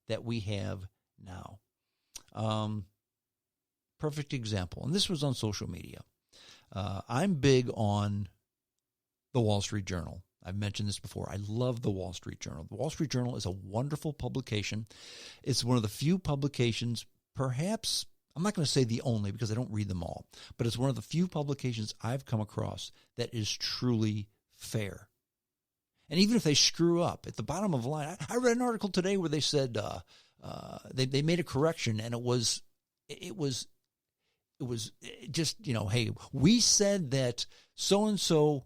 that we have now. Perfect example, and this was on social media. I'm big on the Wall Street Journal. I've mentioned this before. I love the Wall Street Journal. The Wall Street Journal is a wonderful publication. It's one of the few publications, perhaps, I'm not going to say the only because I don't read them all, but it's one of the few publications I've come across that is truly fair. And even if they screw up at the bottom of the line, I read an article today where they said they made a correction, and it was just, hey, we said that so-and-so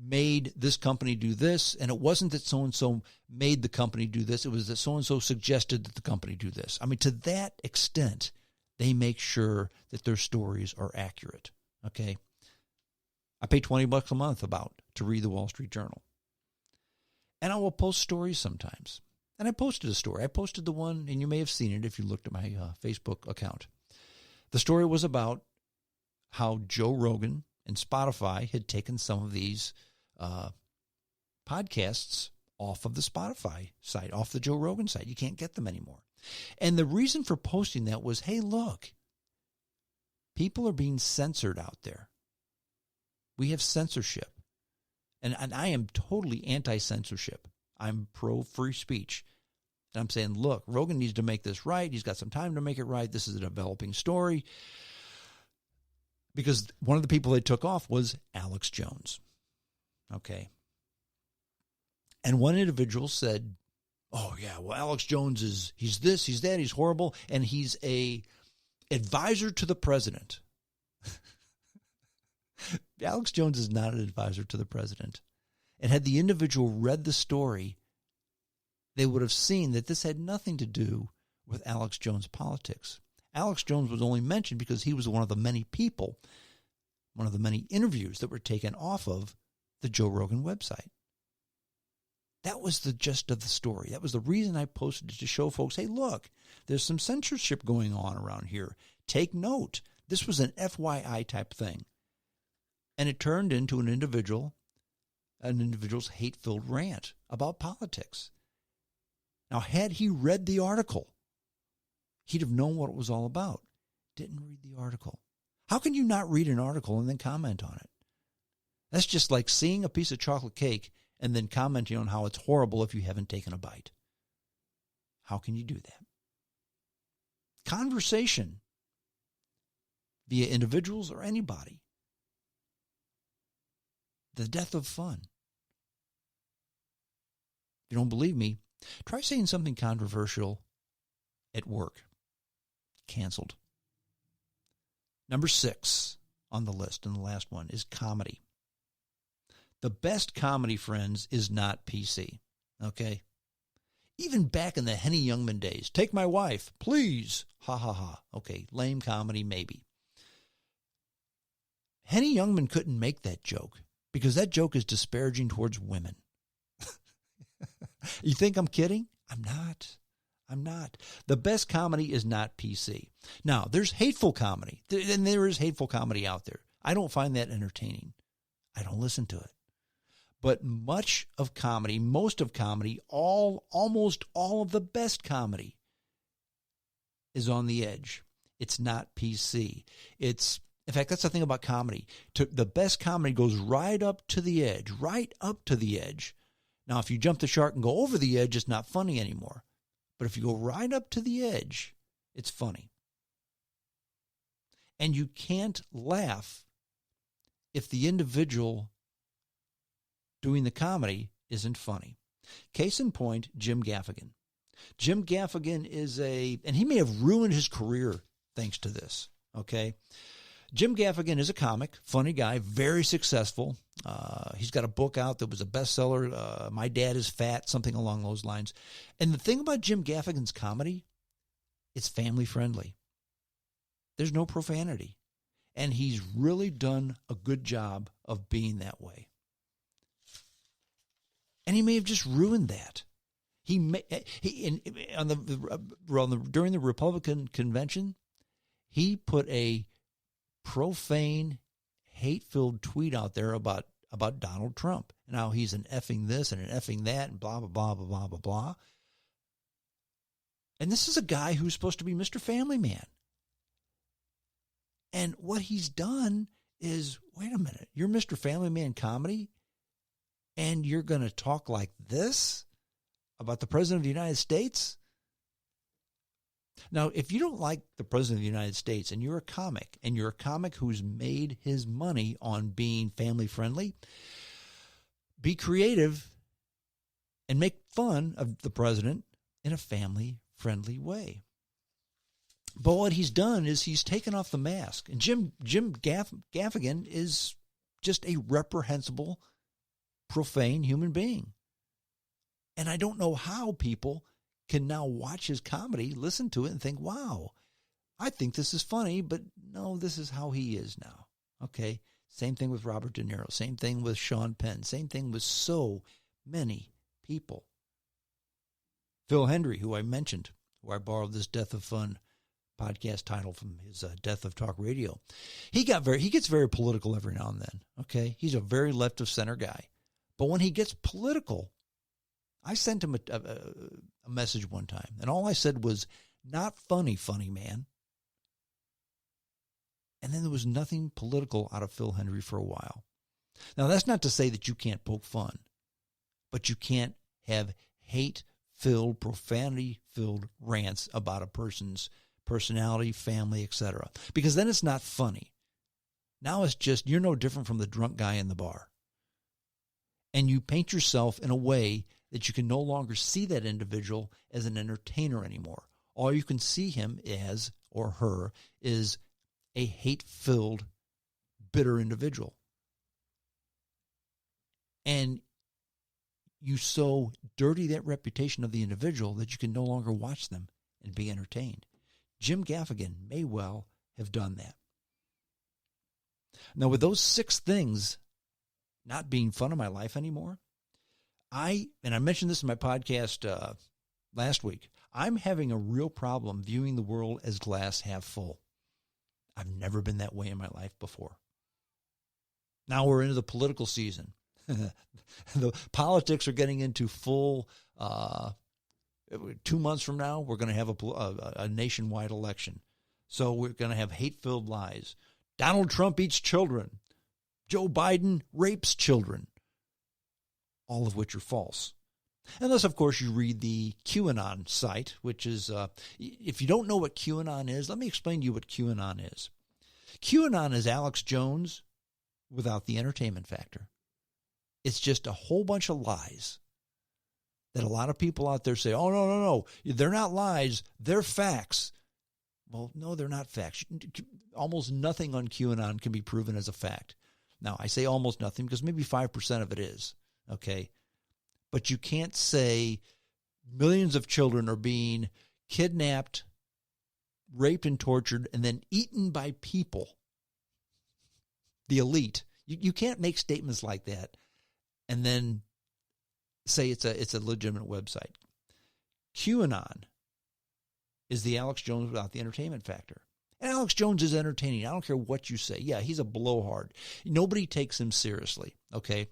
made this company do this, and it wasn't that so-and-so made the company do this. It was that so-and-so suggested that the company do this. I mean, to that extent, they make sure that their stories are accurate, okay? I pay $20 a month to read the Wall Street Journal. And I will post stories sometimes. And I posted a story. I posted the one, and you may have seen it if you looked at my Facebook account. The story was about how Joe Rogan and Spotify had taken some of these podcasts off of the Spotify site, off the Joe Rogan site. You can't get them anymore. And the reason for posting that was, hey, look, people are being censored out there. We have censorship. And I am totally anti-censorship. I'm pro-free speech. And I'm saying, look, Rogan needs to make this right. He's got some time to make it right. This is a developing story. Because one of the people they took off was Alex Jones. Okay. And one individual said, oh, yeah, well, Alex Jones he's this, he's that, he's horrible, and he's a advisor to the president. Alex Jones is not an advisor to the president. And had the individual read the story, they would have seen that this had nothing to do with Alex Jones' politics. Alex Jones was only mentioned because he was one of the many people, one of the many interviews that were taken off of the Joe Rogan website. That was the gist of the story. That was the reason I posted it, to show folks, hey, look, there's some censorship going on around here. Take note. This was an FYI type thing. And it turned into an individual's hate-filled rant about politics. Now, had he read the article, he'd have known what it was all about. Didn't read the article. How can you not read an article and then comment on it? That's just like seeing a piece of chocolate cake and then commenting on how it's horrible if you haven't taken a bite. How can you do that? Conversation via individuals or anybody. The death of fun. If you don't believe me, try saying something controversial at work. Canceled. Number 6 on the list, and the last one, is comedy. The best comedy, friends, is not PC. Okay? Even back in the Henny Youngman days, take my wife, please. Ha ha ha. Okay, lame comedy, maybe. Henny Youngman couldn't make that joke because that joke is disparaging towards women. You think I'm kidding? I'm not. The best comedy is not PC. Now, there's hateful comedy, and there is hateful comedy out there. I don't find that entertaining. I don't listen to it. But most of comedy, almost all of the best comedy is on the edge. It's not PC. In fact, that's the thing about comedy. The best comedy goes right up to the edge. Now, if you jump the shark and go over the edge, it's not funny anymore. But if you go right up to the edge, it's funny. And you can't laugh if the individual doing the comedy isn't funny. Case in point, Jim Gaffigan. Jim Gaffigan and he may have ruined his career thanks to this, okay? Jim Gaffigan is a comic, funny guy, very successful. He's got a book out that was a bestseller, My Dad is Fat, something along those lines. And the thing about Jim Gaffigan's comedy, it's family friendly. There's no profanity. And he's really done a good job of being that way. And he may have just ruined that. During the Republican convention, he put a profane, hate-filled tweet out there about Donald Trump and how he's an effing this and an effing that and blah, blah, blah, blah, blah, blah, blah. And this is a guy who's supposed to be Mr. Family Man. And what he's done is, wait a minute, you're Mr. Family Man comedy, and you're going to talk like this about the President of the United States? Now, if you don't like the President of the United States and you're a comic, and you're a comic who's made his money on being family friendly, be creative and make fun of the president in a family friendly way. But what he's done is he's taken off the mask. And Jim Gaffigan is just a reprehensible, profane human being. And I don't know how people can now watch his comedy, listen to it, and think, wow, I think this is funny, but no, this is how he is now. Okay? Same thing with Robert De Niro. Same thing with Sean Penn. Same thing with so many people. Phil Hendry, who I mentioned, who I borrowed this Death of Fun podcast title from his Death of Talk Radio. He gets very political every now and then. Okay? He's a very left of center guy. But when he gets political, I sent him a message one time, and all I said was, not funny, man. And then there was nothing political out of Phil Hendry for a while. Now, that's not to say that you can't poke fun, but you can't have hate-filled, profanity-filled rants about a person's personality, family, etc. Because then it's not funny. Now it's just, you're no different from the drunk guy in the bar. And you paint yourself in a way that you can no longer see that individual as an entertainer anymore. All you can see him as, or her, is a hate-filled, bitter individual. And you so dirty that reputation of the individual that you can no longer watch them and be entertained. Jim Gaffigan may well have done that. Now, with those 6 things not being fun in my life anymore, I mentioned this in my podcast last week, I'm having a real problem viewing the world as glass half full. I've never been that way in my life before. Now we're into the political season. The politics are getting into full, 2 months from now, we're going to have a nationwide election. So we're going to have hate-filled lies. Donald Trump eats children. Joe Biden rapes children. All of which are false. Unless, of course, you read the QAnon site, which is, if you don't know what QAnon is, let me explain to you what QAnon is. QAnon is Alex Jones without the entertainment factor. It's just a whole bunch of lies that a lot of people out there say, oh, no, they're not lies, they're facts. Well, no, they're not facts. Almost nothing on QAnon can be proven as a fact. Now, I say almost nothing because maybe 5% of it is. Okay, but you can't say millions of children are being kidnapped, raped and tortured, and then eaten by people, the elite. You can't make statements like that and then say it's a legitimate website. QAnon is the Alex Jones without the entertainment factor. And Alex Jones is entertaining. I don't care what you say. Yeah, he's a blowhard. Nobody takes him seriously, okay?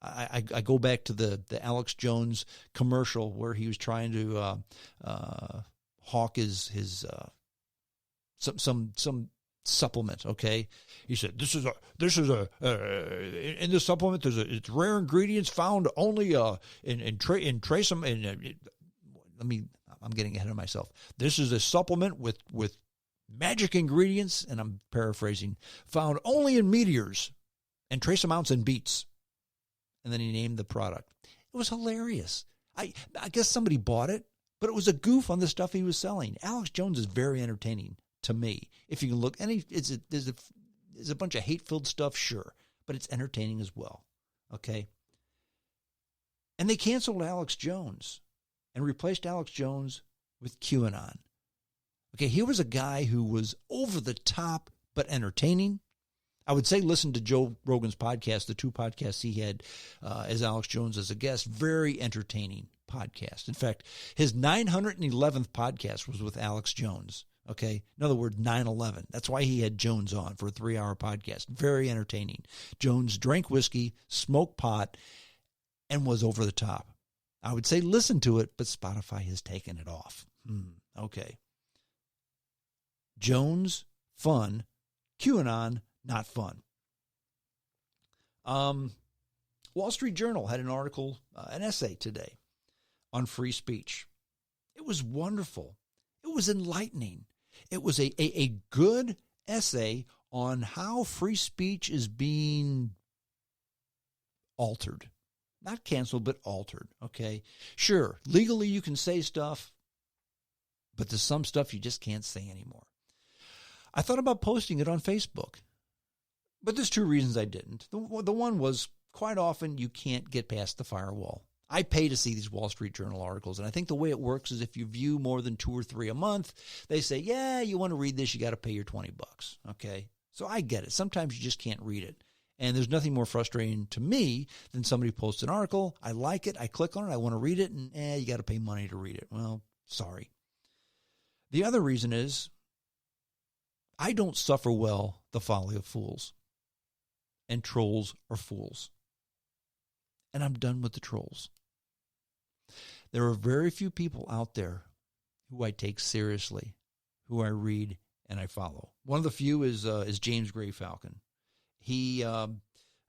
I go back to the Alex Jones commercial where he was trying to hawk his some supplement. Okay, he said this is a in this supplement it's rare ingredients found only in trace them in. I'm getting ahead of myself. This is a supplement with magic ingredients, and I'm paraphrasing, found only in meteors and trace amounts in beets. And then he named the product. It was hilarious. I guess somebody bought it, but it was a goof on the stuff he was selling. Alex Jones is very entertaining to me. If you can look, and there's a bunch of hate-filled stuff, sure, but it's entertaining as well. Okay? And they canceled Alex Jones and replaced Alex Jones with QAnon. Okay, here was a guy who was over the top but entertaining. I would say listen to Joe Rogan's podcast, the 2 podcasts he had as Alex Jones as a guest. Very entertaining podcast. In fact, his 911th podcast was with Alex Jones. Okay, in other words, 9/11. That's why he had Jones on for a 3-hour podcast. Very entertaining. Jones drank whiskey, smoked pot, and was over the top. I would say listen to it, but Spotify has taken it off. Okay. Jones, fun. QAnon, not fun. Wall Street Journal had an article, an essay today on free speech. It was wonderful. It was enlightening. It was a good essay on how free speech is being altered. Not canceled, but altered, okay? Sure, legally you can say stuff, but there's some stuff you just can't say anymore. I thought about posting it on Facebook, but there's two reasons I didn't. The one was quite often you can't get past the firewall. I pay to see these Wall Street Journal articles, and I think the way it works is if you view more than 2 or 3 a month, they say, yeah, you want to read this, you got to pay your $20, okay? So I get it. Sometimes you just can't read it. And there's nothing more frustrating to me than somebody posts an article, I like it, I click on it, I want to read it, and you got to pay money to read it. Well, sorry. The other reason is I don't suffer well the folly of fools. And trolls are fools. And I'm done with the trolls. There are very few people out there who I take seriously, who I read and I follow. One of the few is James Gray Falcon. He's one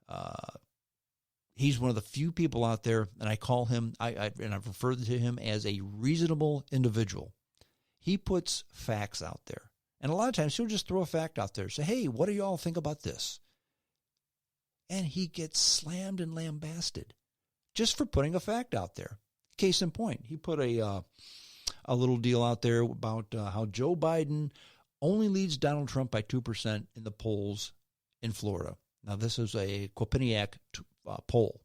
of the few people out there, and I call him, and I've referred to him as a reasonable individual. He puts facts out there. And a lot of times he'll just throw a fact out there, say, hey, what do you all think about this? And he gets slammed and lambasted just for putting a fact out there. Case in point, he put a little deal out there about how Joe Biden only leads Donald Trump by 2% in the polls in Florida. Now, this is a Quinnipiac poll.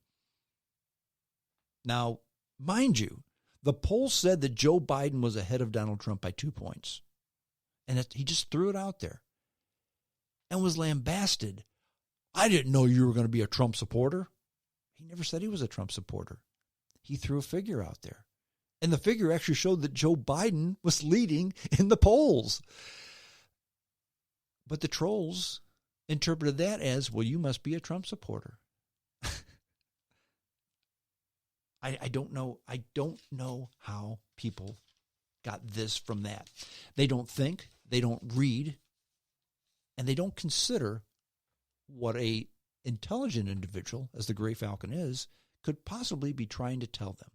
Now, mind you, the poll said that Joe Biden was ahead of Donald Trump by 2 points. And he just threw it out there and was lambasted. I didn't know you were going to be a Trump supporter. He never said he was a Trump supporter. He threw a figure out there. And the figure actually showed that Joe Biden was leading in the polls. But the trolls interpreted that as, well, you must be a Trump supporter. I don't know. I don't know how people got this from that. They don't think, they don't read, and they don't consider what a intelligent individual, as the Gray Falcon is, could possibly be trying to tell them.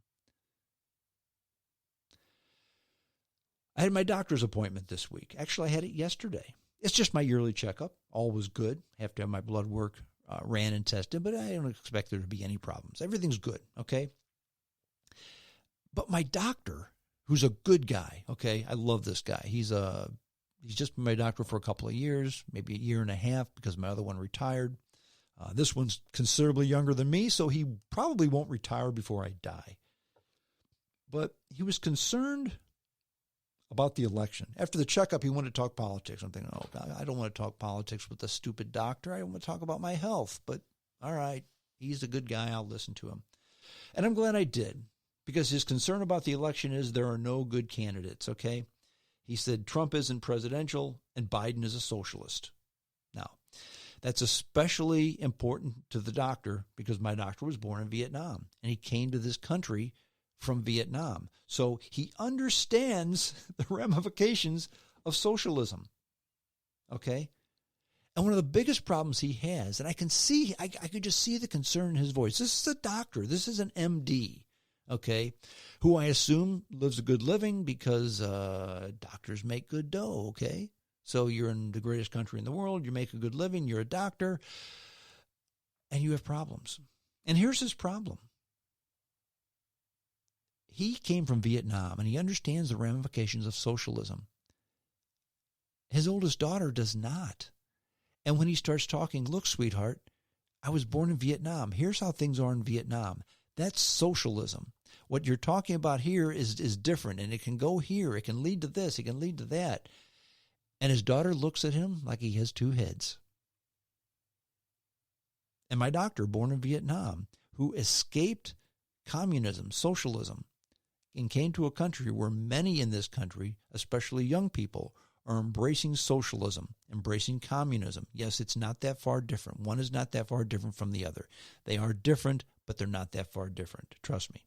I had my doctor's appointment this week. Actually, I had it yesterday. It's just my yearly checkup. All was good. Have to have my blood work ran and tested, but I don't expect there to be any problems. Everything's good, okay? But my doctor, who's a good guy, okay? I love this guy. He's just been my doctor for a couple of years, maybe a year and a half, because my other one retired. This one's considerably younger than me, so he probably won't retire before I die. But he was concerned about the election. After the checkup, he wanted to talk politics. I'm thinking, oh, God, I don't want to talk politics with a stupid doctor. I want to talk about my health. But all right, he's a good guy. I'll listen to him. And I'm glad I did, because his concern about the election is there are no good candidates, okay? He said Trump isn't presidential and Biden is a socialist. Now, that's especially important to the doctor because my doctor was born in Vietnam, and he came to this country from Vietnam. So he understands the ramifications of socialism, okay? And one of the biggest problems he has, and I could just see the concern in his voice. This is a doctor. This is an MD, okay, who I assume lives a good living because doctors make good dough, okay? So you're in the greatest country in the world, you make a good living, you're a doctor, and you have problems. And here's his problem. He came from Vietnam, and he understands the ramifications of socialism. His oldest daughter does not. And when he starts talking, look, sweetheart, I was born in Vietnam. Here's how things are in Vietnam. That's socialism. What you're talking about here is different, and it can go here. It can lead to this. It can lead to that. And his daughter looks at him like he has two heads. And my doctor, born in Vietnam, who escaped communism, socialism, and came to a country where many in this country, especially young people, are embracing socialism, embracing communism. Yes, it's not that far different. One is not that far different from the other. They are different, but they're not that far different. Trust me.